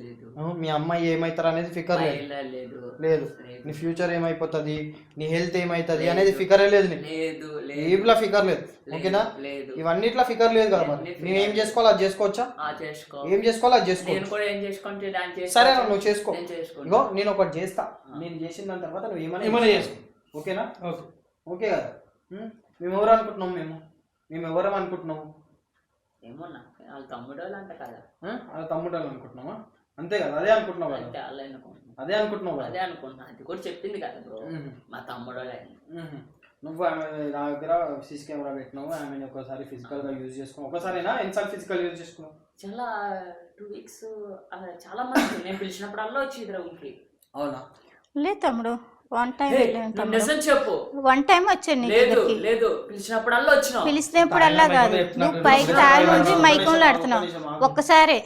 లేదు మీ అమ్మాయి ఏమవుతారు అనేది ఫికర్ లేదు లేదు నీ ఫ్యూచర్ ఏమైపోతుంది నీ హెల్త్ ఏమైతుంది అనేది ఫికరే లేదు నీకు లేదు ఏమిలా ఫికర్ లేదు ఓకేనా లేదు ఇవన్నిట్లా ఫికర్ లేదు కదా మరి నేను ఏం చేసుకోవాలి అది చేసుకోవచ్చా చేసుకో ఏం చేసుకోవాలి అది చేసుకో నేను కూడా ఏం చేసుకుంటే సరే నువ్వు చేసుకో నేను చేసుకోను. ఇగో నేను ఒకటి చేస్తా నేను చేసిన దాని తర్వాత నువ్వు ఏమైనా చేసుకో ఓకేనా ఓకే కదా మేము ఎవరు అనుకుంటున్నాం మేము ఎవరం అనుకుంటున్నాము ఏమన్నా వాళ్ళ తమ్ముడోళ్ళు అంట కదా అలా తమ్ముడు అనుకుంటున్నావా అంతే కదా అదే అనుకుంటున్నావు కదా అంటే వాళ్ళు అనుకుంటున్నా అదే అనుకుంటున్నావు కదా అదే అనుకుంటున్నా అది కూడా చెప్పింది కదా బ్రో మా తమ్ముడోళ్ళే నువ్వు ఆమె నా దగ్గర సీసీ కెమెరా పెట్టినావు ఆమెను ఒకసారి ఫిజికల్గా యూజ్ చేసుకున్నావు ఒకసారినా ఎన్నిసార్లు ఫిజికల్ యూజ్ చేసుకున్నావు చాలా 2 weeks చాలా మంది నేను పిలిచినప్పుడల్లా వచ్చి రూమ్కి అవునా లేదు తమ్ముడు వన్ టైం నిజం చెప్పు వన్ టైం వచ్చాను నీ లేదు దగ్గరికి. లేదు పిలిచినప్పుడల్లా వచ్చినావు పిలిచినప్పుడల్లా కాదు నువ్వు పైకి తాగి నుంచి మైకంలో ఆడుతున్నావు ఒక్కసారే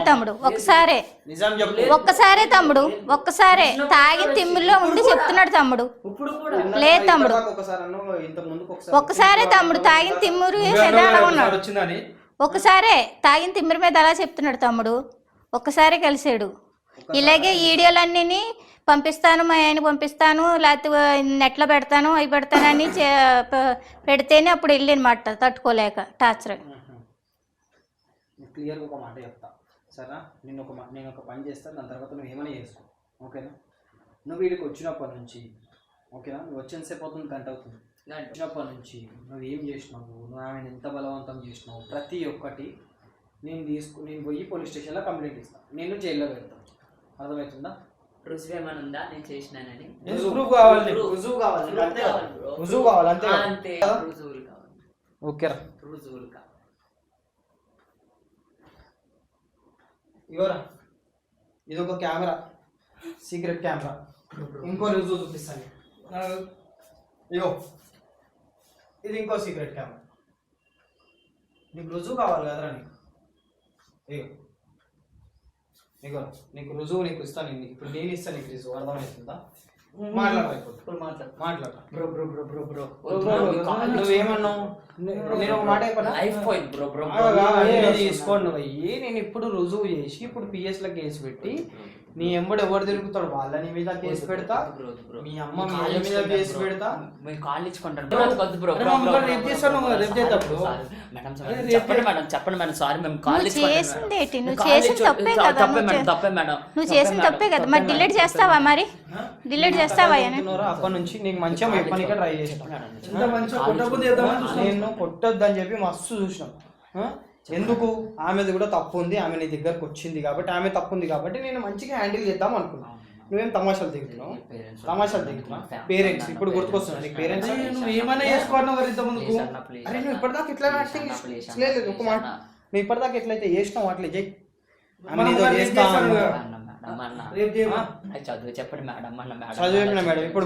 తమ్ముడు ఒక్కసారే నిజం చెప్పు ఒక్కసారే తమ్ముడు ఒక్కసారే తాగిన తిమ్మిలో ఉండి చెప్తున్నాడు తమ్ముడు ఇప్పుడు కూడా లేదు తమ్ముడు ఒకసారి అన్నావు ఇంత ముందుకు ఒక్కసారే తమ్ముడు తాగిన తిమ్మురు మీద అలా ఉన్నాడు వచ్చిందని ఒక్కసారే తాగిన తిమ్మిరి మీద అలా చెప్తున్నాడు తమ్ముడు ఒక్కసారి కలిసాడు ఇలాగే వీడియోలన్నీ పంపిస్తాను మా ఆయన పంపిస్తాను లేకపోతే నెట్లో పెడతాను అవి పెడతానని పెడితేనే అప్పుడు వెళ్ళినమాట తట్టుకోలేక టార్చర్ క్లియర్గా ఒక మాట చెప్తా సరేనా నేను ఒక పని చేస్తాను దాని తర్వాత నువ్వు ఏమైనా చేసుకో ఓకేనా నువ్వు వీడికి వచ్చినప్పటి నుంచి ఓకేనా నువ్వు వచ్చేసేపు అవుతుంది గంట అవుతుంది వచ్చినప్పటి నుంచి నువ్వు ఏం చేసినావు నువ్వు ఆమెను ఎంత బలవంతం చేసినావు ప్రతి ఒక్కటి నేను పోయి పోలీస్ స్టేషన్లో కంప్లైంట్ ఇస్తాను నేను జైల్లో పెడతాను అర్థమవుతుందా రుజువు ఏమైనా ఉందా నేను చేసినానని రుజువు కావాలి రుజువు కావాలి రుజువు కావాలి అంతే అంతే రుజువులు కావాలి ఓకేరా రుజువులు కావాలి ఇవరా ఇది ఒక కెమెరా సీక్రెట్ కెమెరా ఇంకో రుజువు చూపిస్తాను ఇగో ఇది ఇంకో సీక్రెట్ కెమెరా నీకు రుజువు కావాలి కదరా నీకు ఇగో నీకు రుజువు నీకు ఇస్తాను ఇప్పుడు నేను ఇస్తాను నీకు రుజువు అర్థమవుతుందా మాట్లాడరా ఇప్పుడు మాట్లాడరా bro bro bro bro bro నువ్వేమన్నావు నేను ఒక మాట అయిపోయింది బ్రో బ్రో తీసుకోండి అయ్యి నేను ఇప్పుడు రుజువు చేసి ఇప్పుడు పిఎస్ లో కేసు పెట్టి నీ ఎంబడు ఎవరు తిరుగుతాడు వాళ్ళ నీ మీద కేసు పెడతా మీ అమ్మ మీ మీద కేసు పెడతా మీరు కాల్ ఇచ్చుకుంటారు చెప్పండి మేడం సారీ మేము కాల్ చేసింది ఏంటి నువ్వు చేసిన తప్పే కదా తప్పే మేడం నువ్వు చేసిన తప్పే కదా మరి డిలీట్ చేస్తావా మరి డిలీట్ చేస్తావా అప్పటి నుంచి నీకు మంచిగా చెప్పడానికి ట్రై చేస్తాను నేను కొట్టొద్దని చెప్పి మస్తు చూసినాం ఎందుకు ఆమెది కూడా తప్పు ఉంది ఆమె నీ దగ్గరకు వచ్చింది కాబట్టి ఆమె తప్పు ఉంది కాబట్టి నేను మంచిగా హ్యాండిల్ చేద్దాం అనుకున్నాను నువ్వేం తమాషాలు దిగుతున్నావు పేరెంట్స్ ఇప్పుడు గుర్తుకొస్తున్నా నీకు పేరెంట్స్ నువ్వు ఏమైనా చేసుకోవాలి ఇంత ముందుకు అరే నువ్వు ఇప్పటిదాకా ఇట్లా యాక్టింగ్ లేదు ఒక మాట నువ్వు ఇప్పటిదాకా ఎట్లయితే చేసినావు అట్లే చెయ్యి చదువు చెప్పండి మేడం చదివిన మేడం ఇప్పుడు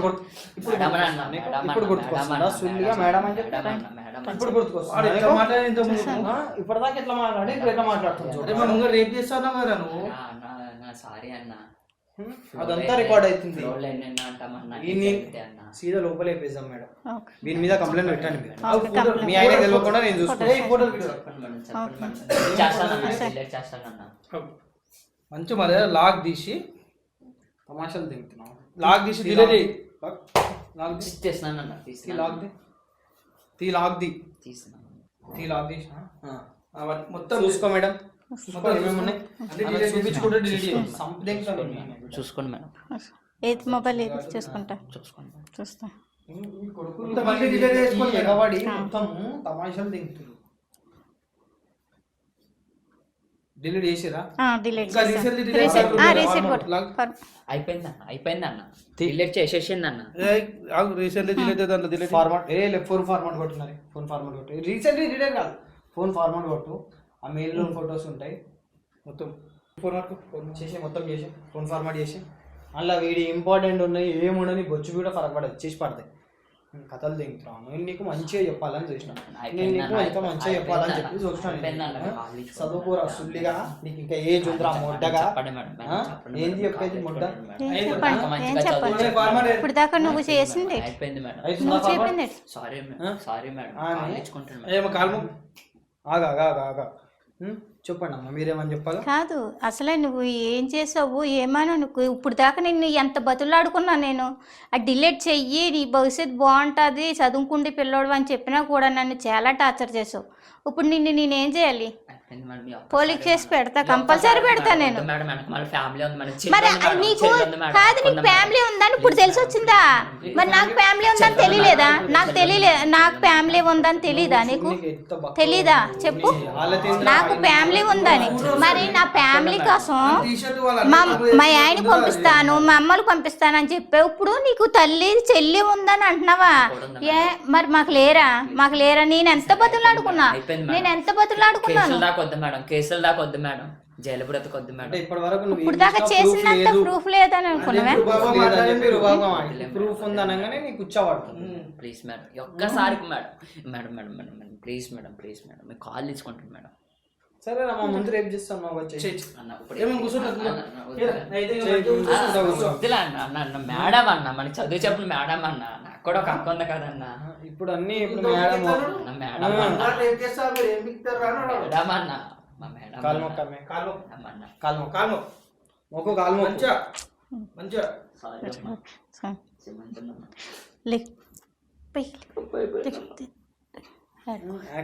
గుర్తుకొస్తుందా సుల్లిగా మేడం అని చెప్పి ఇప్పుడు గుర్తుకొస్తుంది ఇప్పటిదాకా ఎట్లా మాట్లాడి ఇప్పుడు ఎట్లా మాట్లాడుతున్నావు రేపు చేస్తాను కదా నువ్వు సారీ అన్న అదంతా రికార్డ్ అవుతుంది అంటామన్నా సీదా లోపలే వేద్దాం మేడం దీని మీద కంప్లైంట్ పెట్టండి మీ ఆయన తెలియకుండా నేను చేస్తానన్నా మంచి మర్యాద లాక్ తీసి తమాషాలు దిగుతున్నావు లాక్ తీసి డిలీట్ చేసినానన్నా మొత్తం చూసుకో మేడం చూసుకోండి మేడం ఏది మొబైల్ ఏది చూసుకుంటా చూస్తా ఎగవాడి మొత్తం తమాషాలు దిగుతున్నారు డిలీట్ చేసిరా డిలీట్ అయిపోయిందన్న డిలీట్ చేసేసిందన్న రీసెంట్లీ డిలీట్ దాంట్లో డిలీట్ ఫార్మాట్ ఫోన్ ఫార్మాట్ కొట్టున్నారు ఫోన్ ఫార్మాట్ కొట్టు రీసెంట్లీ డిలీట్ కాదు ఫోన్ ఫార్మాట్ కొట్టు ఆ మెయిల్లో ఫొటోస్ ఉంటాయి మొత్తం ఫార్మాట్ చేసి మొత్తం చేసి ఫోన్ ఫార్మాట్ చేసి అందులో వీడి ఇంపార్టెంట్ ఉన్నాయి ఏముండని బొచ్చు కూడా ఫరక పడదు చేసి పడతాయి కథలు దిగుతున్నాను. నేను నీకు మంచిగా చెప్పాలని చూసిన, నేను నీకు ఇంకా మంచిగా చెప్పాలని చెప్పి చూసినాను. చదువుకోరా సుల్లిగా, నీకు ఇంకా ఏజ్ ఉందిరా మొడ్డగా. ఏంది చెప్పేది మొడ్డ? ఏం చెప్పండి ఇప్పుడు దాకా నువ్వు చేసింది నువ్వు చెప్పింది ఆగా చెప్పండి అమ్మ, మీరేమని చెప్పాలి? కాదు అసలే నువ్వు ఏం చేసావు ఏమన్నా నువ్వు ఇప్పుడు దాకా నిన్ను ఎంత బతులాడుకున్నా నేను అది డిలీట్ చెయ్యి నీ భవిష్యత్తు బాగుంటుంది చదువుకుంటే పిల్లోడు అని చెప్పినా కూడా నన్ను చాలా టార్చర్ చేసావు. ఇప్పుడు నిన్ను నేనేం చేయాలి? పోలీస్ కేసు పెడతా, కంపల్సరీ పెడతా నేను. మరి నీకు కాదు నీకు ఫ్యామిలీ ఉందని ఇప్పుడు తెలిసి వచ్చిందా? మరి నాకు ఫ్యామిలీ ఉందని తెలియలేదా? నాకు ఫ్యామిలీ ఉందని తెలీదా? నీకు తెలీదా? చెప్పు. నాకు ఫ్యామిలీ ఉందని. మరి నా ఫ్యామిలీ కోసం మా ఆయనకి పంపిస్తాను, మా అమ్మలు పంపిస్తానని చెప్పావు. ఇప్పుడు నీకు తల్లి చెల్లి ఉందని అంటున్నావా? ఏ మరి మాకు లేరా? నేను ఎంత బతులాడుకున్నాను. కేసులు దాకా వద్దు మేడం, జైలు బ్రతకొద్దు మేడం. ఇప్పుడు దాకా చేసినంత ప్రూఫ్ లేదని అనుకున్నావా? ప్రూఫ్ ఉందనగానే నీకు కూర్చోబడుతుంది. ప్లీజ్ మేడం ఒక్కసారికి madam madam madam madam madam please madam మీకు కాల్ తీసుకుంటాను మేడం. సరే మా ముందు రేపు చేస్తాను మేడం అన్న మనకి చదువు చెప్పిన మేడం అన్న, నాకు కూడా ఒక హక్కు ఉంది కదన్నా. ఇప్పుడు అన్ని మేడం అన్న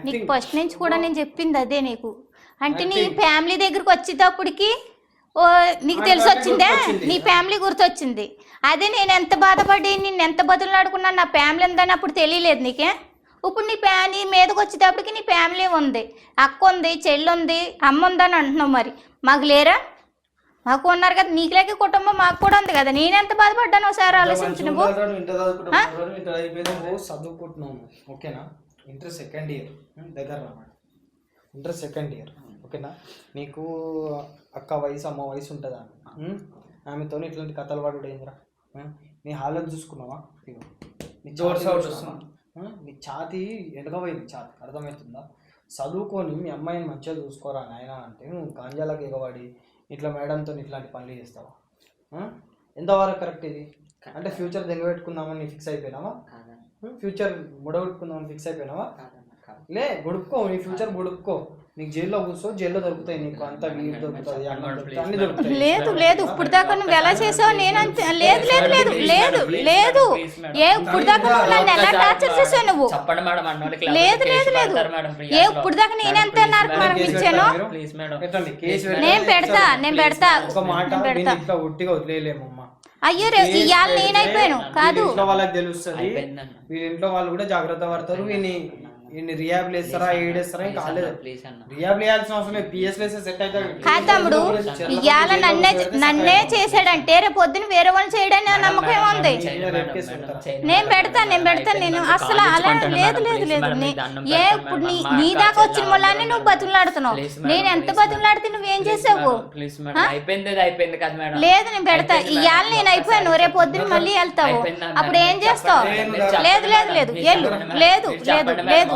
నీకు ఫస్ట్ నుంచి కూడా నేను చెప్పింది అదే. నీకు అంటే నీ ఫ్యామిలీ దగ్గరకు వచ్చేటప్పటికి నీకు తెలిసి వచ్చిందే, నీ ఫ్యామిలీ గుర్తొచ్చింది. అదే నేను ఎంత బాధపడి నిన్ను ఎంత బతులాడుకున్నాను, నా ఫ్యామిలీ ఉందని అప్పుడు తెలియలేదు నీకే. ఇప్పుడు నీ మీదకి వచ్చేటప్పటికి నీ ఫ్యామిలీ ఉంది, అక్క ఉంది, చెల్లి ఉంది, అమ్మ ఉందని అంటున్నావు. మరి మాకు లేరా? మాకు ఉన్నారు కదా, నీకులేక కుటుంబం మాకు కూడా ఉంది కదా. నేనెంత బాధపడ్డాను ఒకసారి ఆలోచించు. నువ్వు చదువుకుంటున్నావు ఓకేనా? ఇంటర్ సెకండ్ ఇయర్ దగ్గర రామాట, ఇంటర్ సెకండ్ ఇయర్ ఓకేనా? నీకు అక్క వయసు అమ్మ వయసు ఉంటుందా? ఆమెతో ఇట్లాంటి కథలు పడు ఏంద్రా? నీ హాలత్ చూసుకున్నావా? నీ ఛాతి ఎడగపోయింది, ఛాతి అర్థమవుతుందా? చదువుకొని మీ అమ్మాయిని మంచిగా చూసుకోరా నాయన అంటే నువ్వు గాంజాలకు ఎగబడి ఇట్లా మేడంతో ఇట్లాంటి పనులు చేస్తావా? ఎంతవరకు కరెక్ట్ ఇది? అంటే ఫ్యూచర్ దెంగబెట్టుకుందామని ఫిక్స్ అయిపోయినావా? ఫ్యూచర్ బుడగొట్టుకుందామని ఫిక్స్ అయిపోయినావా? లే గుడుక్కో, నీ ఫ్యూచర్ గుడుక్కో. నీకు జైల్లో కూర్చో, జైల్లో దొరుకుతాయి నీకు అంత వీలు దొరుకుతుంది, అన్ని దొరుకుతాయి. లేదు ఇప్పుడు దాకా నువ్వు ఎలా చేసావు నేనంత లేదు లేదు లేదు లేదు లేదు ఇప్పుడు దాకా నువ్వు నన్ను ఎలా టార్చర్ చేసావు నువ్వు? లేదు లేదు లేదు ఇప్పుడు దాకా నేనెంత నరకం ఇచ్చాను? నేను పెడతా ఒక మాట ఒట్టిగా వదిలేయలేమమ్మా. అయ్యో ఇవాళ నేనైపోయాను కాదు, వాళ్ళకి తెలుస్తుంది. వీళ్ళ ఇంట్లో వాళ్ళు కూడా జాగ్రత్త పడతారు. వీడిని రియాబ్ వేస్తారా ఏడేస్తారా ఇంకా కాలేదు. రియాబ్ వేయాల్సిన అవసరం లేదు, పిఎస్ వేస్తే సెట్ అవుతాడు. కాదు తమ్ముడు, ఇవాళ నన్నే చేశాడంటే రేపు పొద్దున వేరే వాళ్ళు చేయడానికి నమ్మకం ఉంది. నేను పెడతాను నేను అసలు అలా లేదు లేదు లేదు. ఇప్పుడు నీ దాకా వచ్చిన వాళ్ళని నువ్వు బతులాడుతున్నావు. నేను ఎంత బతులాడితే నువ్వేం చేసావు? లేదు నేను పెడతా. ఇవాళ నేను అయిపోయాను, రేపు పొద్దున మళ్ళీ వెళ్తావు, అప్పుడు ఏం చేస్తావు? లేదు లేదు లేదు లేదు లేదు లేదు లేదు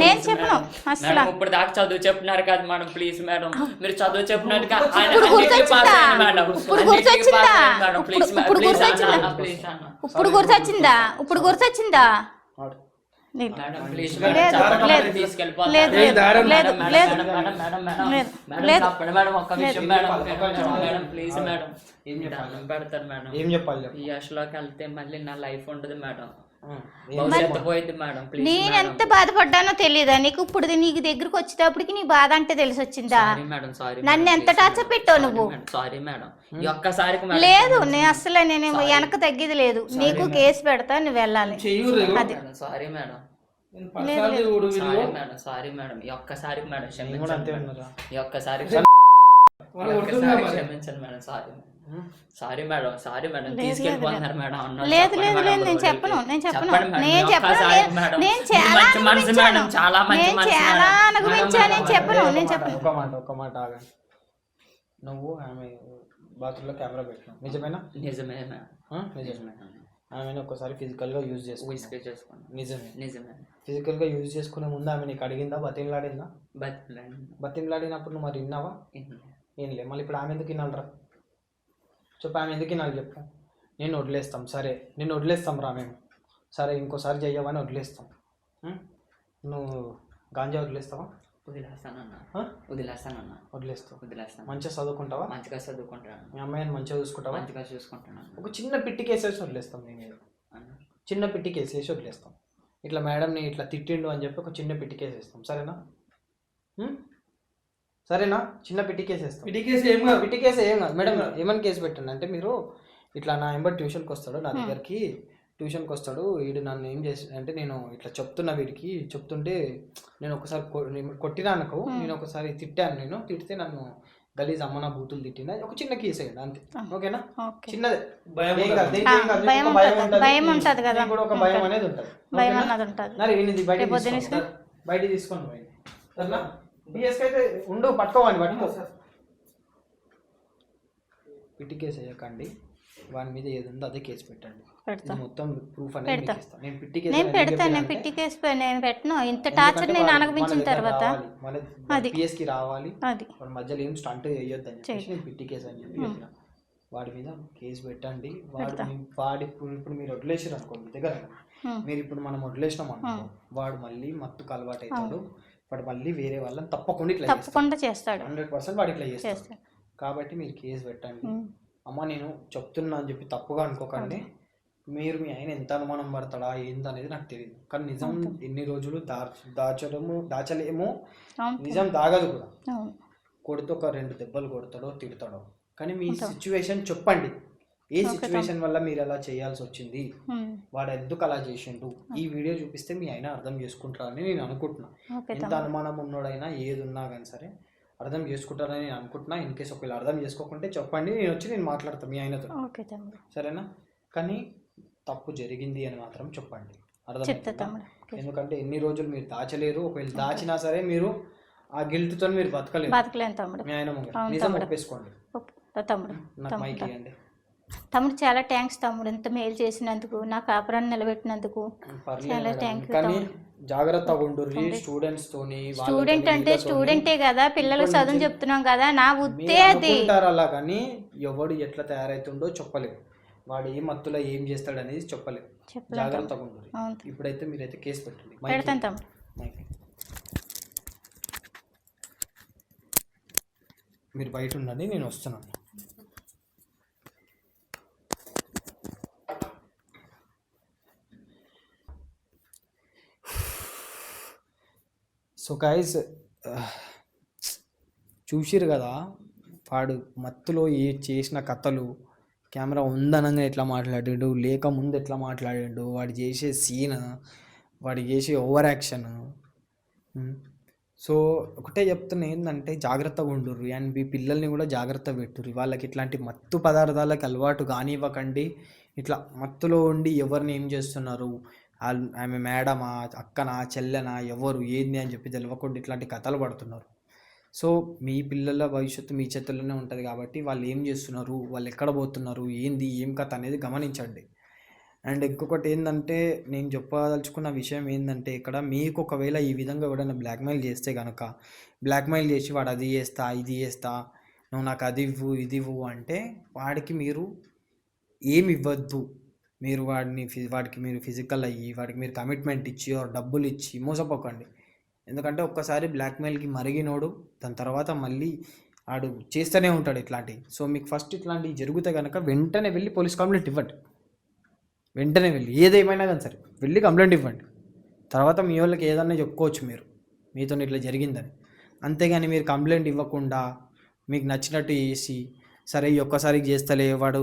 నేను చెప్పను అసలు. ఇప్పుడు దాకా చదువు చెప్తున్నారు కదా మేడం, ప్లీజ్ మేడం మీరు చదువు చెప్పినట్టు ఇప్పుడు గుర్తొచ్చిందా? ఇప్పుడు గుర్తొచ్చిందా? ఏం చెప్పాలి? ఈ యాష్లోకి వెళ్తే మళ్ళీ నా లైఫ్ ఉండదు మేడం, భవిష్యత్తు పోయింది మేడం. నేను ఎంత బాధపడ్డానో తెలియదా నీకు? ఇప్పుడు నీకు దగ్గరకు వచ్చేటప్పటికి నీ బాధ అంటే తెలిసి వచ్చిందా? నన్ను ఎంత టార్చర్ పెట్టావు నువ్వు? సారీ మేడం, ఒక్కసారి లేదు నేను అసలు నేను వెనక తగ్గేది లేదు. నీకు కేసు పెడతా, నువ్వు వెళ్ళాలి. అది సారీ మేడం, సారీ మేడం, ఈ ఒక్కసారి మేడం క్షమించండి, ఈ ఒక్కసారి క్షమించండి madam. Sorry madam, sorry madam, తీసుకెళ్ళిపోతున్నారు మేడం. లేదు లేదు లేదు నేను చెప్పను చాలా అనుభవించాను. ఒక మాట ఆగండి. నువ్వు ఆమె బాత్రూంలో కెమెరా పెట్టినాం, నిజమేనా? నిజమే నిజమే. ఆమెను ఒక్కసారి ఫిజికల్గా యూజ్ చేసుకోండి. నిజమే. ఫిజికల్గా యూజ్ చేసుకునే ముందు ఆమె నీకు అడిగిందా, బతిమలాడిందా? బతిమలాడినప్పుడు నువ్వు మరి విన్నావా? ఏం లేదు. మళ్ళీ ఇప్పుడు ఆమె ఎందుకు వినాలరా చెప్పు, ఆమె ఎందుకు వినాలి చెప్పు? నేను వదిలేస్తాం, సరే నేను వదిలేస్తాం రా మేము, సరే ఇంకోసారి చెయ్యవని వదిలేస్తాం. నువ్వు గాంజా వదిలేస్తావా? వదిలేస్తాను. మంచిగా చదువుకుంటావా? మంచిగా చదువుకుంటాను. మీ అమ్మాయిని మంచిగా చూసుకుంటావా? మంచిగా చూసుకుంటాను. ఒక చిన్న పిట్టి కేసేసి వదిలేస్తాం మీ మీద, చిన్న పిట్టి కేసేసి వదిలేస్తాం. ఇట్లా మేడంని ఇట్లా తిట్టిండు అని చెప్పి ఒక చిన్న పిట్టి కేసేస్తాం, సరేనా? సరేనా? చిన్న పిట్టి కేసేస్తాం. పిట్టి కేసు ఏం కాదు మేడం. ఏమని కేసు పెట్టండి అంటే, మీరు ఇట్లా నా ఎంబడి ట్యూషన్కి వస్తాడు, నా దగ్గరికి ట్యూషన్కి వస్తాడు, వీడు నన్ను ఏం చేసి అంటే నేను ఇట్లా చెప్తున్నా, వీడికి చెప్తుంటే నేను ఒకసారి కొట్టినా అనుకో, నేను ఒకసారి తిట్టాను, నేను తిడితే నన్ను గలీజ్ అమ్మ నా బూతులు తిట్టిందా, ఒక చిన్న కేసు అయ్యండి అంతే, ఓకేనా? చిన్నదే, భయం ఉంటుంది కదా, ఒక భయం అనేది ఉంటుంది. బయట తీసుకొని పోయింది, సరేనా? బిఎస్కి అయితే ఉండు, పట్టుకోవాలి, పిట్టి కేసు వేయకండి, వాని మీద ఏది ఉందో అదే కేసు పెట్టండి, మొత్తం ప్రూఫ్ అనేది ఇస్తాను. నేను పిట్టి కేసు నేను పెట్టను, ఇంత టార్చర్ నేను అనుభవించిన తర్వాత పిఎస్కి రావాలి, వాడి మధ్యలో ఏం స్టంట్ వేయొద్దు అని చెప్పేసి నేను పిట్టి కేసు అని చెప్పి చెప్పిన. వాడి మీద కేసు పెట్టండి. వాడి ఇప్పుడు మీరు వదిలేసారు అనుకోండి, మీ దగ్గర మీరు ఇప్పుడు మనం వదిలేసినాం అనుకో, వాడు మళ్ళీ మత్తుకు అలవాటు అవుతాడు, వాడు మళ్ళీ వేరే వాళ్ళని తప్పకుండా చేస్తాడు, 100% వాడు ఇట్లా చేస్తాడు. కాబట్టి మీరు కేసు పెట్టండి. అమ్మ నేను చెప్తున్నా అని చెప్పి తప్పుగా అనుకోకండి. మీరు మీ ఆయన ఎంత అనుమానం పడతాడా ఏందనేది నాకు తెలియదు, కానీ నిజం ఎన్ని రోజులు దాచలేమో, నిజం దాగదు కూడా. కొడితే ఒక 2 దెబ్బలు కొడతాడో తిడతాడో, కానీ మీ సిచ్యువేషన్ చెప్పండి, ఏ సిచ్యువేషన్ వల్ల మీరు అలా చేయాల్సి వచ్చింది, వాడు ఎందుకు అలా చేసిండు, ఈ వీడియో చూపిస్తే మీ ఆయన అర్థం చేసుకుంటారని నేను అనుకుంటున్నా. ఎంత అనుమానం ఉన్నోడైనా ఏది ఉన్నా కానీ సరే అర్థం చేసుకుంటారని నేను అనుకుంటున్నా. ఇన్ కేసు ఒకవేళ అర్థం చేసుకోకుంటే చెప్పండి, నేను మాట్లాడతాను మీ ఆయనతో, సరేనా? కానీ తప్పు జరిగింది అని మాత్రం చెప్పండి, అర్థం. ఎందుకంటే ఎన్ని రోజులు మీరు దాచలేరు, ఒకవేళ దాచినా సరే మీరు ఆ గిల్ట్తో మీరు బతకలేరు మీ ఆయన ముందు. నిజం ఒప్పేసుకోండి. నాకు మైక్ ఇవ్వండి తమ్ముడు. చాలా థ్యాంక్స్ తమ్ముడు, ఇంత మేలు చేసినందుకు, నా కాపురాన్ని నిలబెట్టినందుకు చాలా థ్యాంక్ యూ. కానీ జాగ్రత్తగా ఉండుర్రి స్టూడెంట్స్ తోని. స్టూడెంట్ అంటే స్టూడెంటే కదా, పిల్లలకు చదువు చెప్తున్నాం కదా, నా ఉద్దే అది. అలా కానీ ఎవడు ఎట్లా తయారైతుండో చెప్పలేము, వాడు ఏ మత్తులో ఏం చేస్తాడు అనేది చెప్పలేము. జాగ్రత్తగా ఉండుర్రి. ఇప్పుడైతే మీరైతే కేసు పెట్టండి. పెడతాను తమ్ముడు. మీరు బయట ఉండండి, నేను వస్తున్నాను. సో గైస్, చూసిరు కదా వాడు మత్తులో చేసిన కథలు, కెమెరా ఉందనంగా ఎట్లా మాట్లాడాడు, లేక ముందు ఎట్లా మాట్లాడాడు, వాడు చేసే సీన్, వాడు చేసే ఓవర్ యాక్షన్. సో ఒకటే చెప్తున్నా ఏంటంటే జాగ్రత్తగా ఉండుర్రు, అండ్ మీ పిల్లల్ని కూడా జాగ్రత్త పెట్టుర్రు. వాళ్ళకి ఇట్లాంటి మత్తు పదార్థాలకు అలవాటు కానివ్వకండి. ఇట్లా మత్తులో ఉండి ఎవరిని ఏం చేస్తున్నారు, ఆమె మేడమా, అక్కనా, చెల్లెనా, ఎవరు ఏంది అని చెప్పి తెలియకుండా ఇట్లాంటి కథలు పడుతున్నారు. సో మీ పిల్లల భవిష్యత్తు మీ చేతుల్లోనే ఉంటుంది కాబట్టి వాళ్ళు ఏం చేస్తున్నారు, వాళ్ళు ఎక్కడ పోతున్నారు, ఏంది ఏం కథ అనేది గమనించండి. అండ్ ఇంకొకటి ఏంటంటే, నేను చెప్పదలుచుకున్న విషయం ఏంటంటే, ఇక్కడ మీకు ఒకవేళ ఈ విధంగా ఎవడైనా బ్లాక్మెయిల్ చేస్తే కనుక, బ్లాక్మెయిల్ చేసి వాడు అది చేస్తా ఇది చేస్తా, నువ్వు నాకు అది ఇవ్వు ఇది ఇవ్వు అంటే, వాడికి మీరు ఏమి ఇవ్వద్దు. మీరు వాడికి మీరు ఫిజికల్ అయ్యి వాడికి మీరు కమిట్మెంట్ ఇచ్చి డబ్బులు ఇచ్చి మోసపోకండి. ఎందుకంటే ఒక్కసారి బ్లాక్మెయిల్కి మరిగినోడు దాని తర్వాత మళ్ళీ వాడు చేస్తూనే ఉంటాడు ఇట్లాంటివి. సో మీకు ఫస్ట్ ఇట్లాంటివి జరిగితే కనుక వెంటనే వెళ్ళి పోలీస్ కంప్లైంట్ ఇవ్వండి. వెంటనే వెళ్ళి ఏదేమైనా కానీ సరే వెళ్ళి కంప్లైంట్ ఇవ్వండి. తర్వాత మీ వాళ్ళకి ఏదన్నా చెప్పుకోవచ్చు మీరు మీతో ఇట్లా జరిగిందని. అంతేగాని మీరు కంప్లైంట్ ఇవ్వకుండా మీకు నచ్చినట్టు చేసి సరే ఈ ఒక్కసారికి చేస్తలే వాడు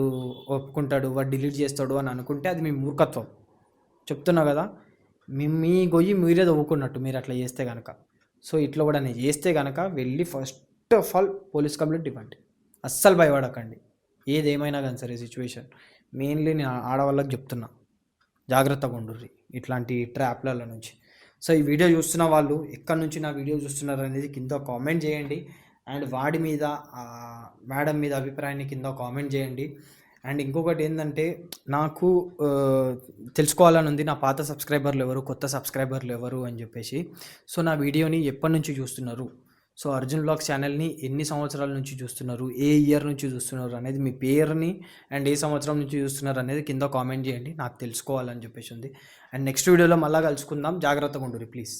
ఒప్పుకుంటాడు వాడు డిలీట్ చేస్తాడు అని అనుకుంటే అది మీ మూర్ఖత్వం. చెప్తున్నా కదా, మీ గొయ్యి మీరే తవ్వుకున్నట్టు మీరు అట్లా చేస్తే కనుక. సో ఇట్లా కూడా నేను చేస్తే కనుక వెళ్ళి first of all police complaint ఇవ్వండి. అస్సలు భయపడకండి ఏదేమైనా కానీ సరే సిచ్యువేషన్. మెయిన్లీ నేను ఆడవాళ్ళకి చెప్తున్నా, జాగ్రత్తగా ఉండుర్రి ఇట్లాంటి ట్రాప్ల నుంచి. సో ఈ వీడియో చూస్తున్న వాళ్ళు ఎక్కడి నుంచి నా వీడియో చూస్తున్నారు అనేది కింద కామెంట్ చేయండి. అండ్ వాడి మీద మేడం మీద అభిప్రాయాన్ని కింద కామెంట్ చేయండి. అండ్ ఇంకొకటి ఏంటంటే నాకు తెలుసుకోవాలని ఉంది, నా పాత సబ్స్క్రైబర్లు ఎవరు, కొత్త సబ్స్క్రైబర్లు ఎవరు అని చెప్పేసి. సో నా వీడియోని ఎప్పటి నుంచి చూస్తున్నారు, సో అర్జున్ బ్లాగ్స్ ఛానల్ని ఎన్ని సంవత్సరాల నుంచి చూస్తున్నారు, ఏ ఇయర్ నుంచి చూస్తున్నారు అనేది, మీ పేరుని అండ్ ఏ సంవత్సరం నుంచి చూస్తున్నారు అనేది కింద కామెంట్ చేయండి, నాకు తెలుసుకోవాలని చెప్పేసి ఉంది. అండ్ నెక్స్ట్ వీడియోలో మళ్ళీ కలుసుకుందాం. జాగ్రత్తగా ఉండుర్రి ప్లీజ్.